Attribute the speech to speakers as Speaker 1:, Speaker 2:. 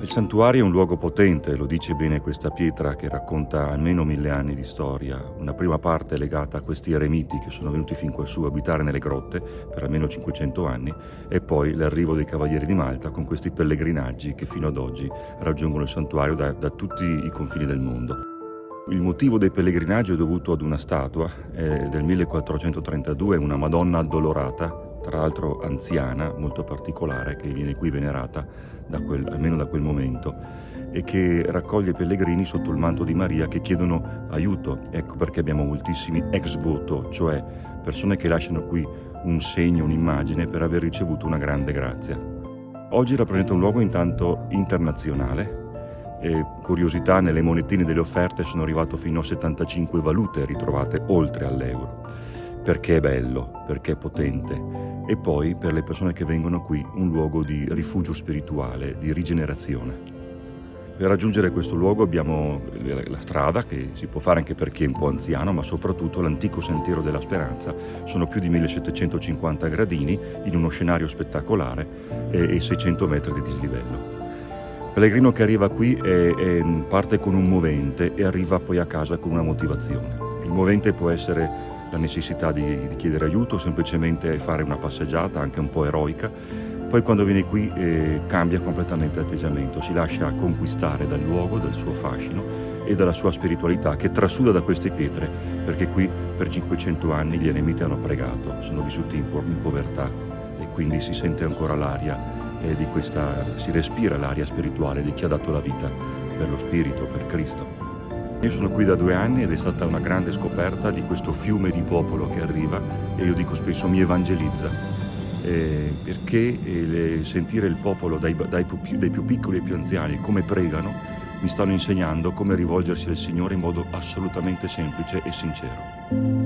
Speaker 1: Il santuario è un luogo potente, lo dice bene questa pietra che racconta almeno 1000 anni di storia. Una prima parte è legata a questi eremiti che sono venuti fin quassù a abitare nelle grotte per almeno 500 anni e poi l'arrivo dei Cavalieri di Malta con questi pellegrinaggi che fino ad oggi raggiungono il santuario da tutti i confini del mondo. Il motivo dei pellegrinaggi è dovuto ad una statua del 1432, una Madonna addolorata, tra l'altro anziana, molto particolare, che viene qui venerata almeno da quel momento, e che raccoglie i pellegrini sotto il manto di Maria che chiedono aiuto. Ecco perché abbiamo moltissimi ex voto, cioè persone che lasciano qui un segno, un'immagine per aver ricevuto una grande grazia. Oggi rappresenta un luogo intanto internazionale. Curiosità, nelle monetine delle offerte sono arrivato fino a 75 valute ritrovate oltre all'euro. Perché è bello, perché è potente, e poi per le persone che vengono qui un luogo di rifugio spirituale, di rigenerazione. Per raggiungere questo luogo abbiamo la strada, che si può fare anche per chi è un po' anziano, ma soprattutto l'antico sentiero della Speranza. Sono più di 1750 gradini in uno scenario spettacolare e 600 metri di dislivello. Il pellegrino che arriva qui parte con un movente e arriva poi a casa con una motivazione. Il movente può essere la necessità di chiedere aiuto, semplicemente fare una passeggiata anche un po' eroica. Poi quando viene qui cambia completamente atteggiamento, si lascia conquistare dal luogo, dal suo fascino e dalla sua spiritualità che trasuda da queste pietre, perché qui per 500 anni gli eremiti hanno pregato, sono vissuti in povertà e quindi si sente ancora l'aria si respira l'aria spirituale di chi ha dato la vita per lo spirito, per Cristo. Io sono qui da 2 anni ed è stata una grande scoperta di questo fiume di popolo che arriva e io dico spesso mi evangelizza, perché sentire il popolo dai più piccoli ai più anziani come pregano mi stanno insegnando come rivolgersi al Signore in modo assolutamente semplice e sincero.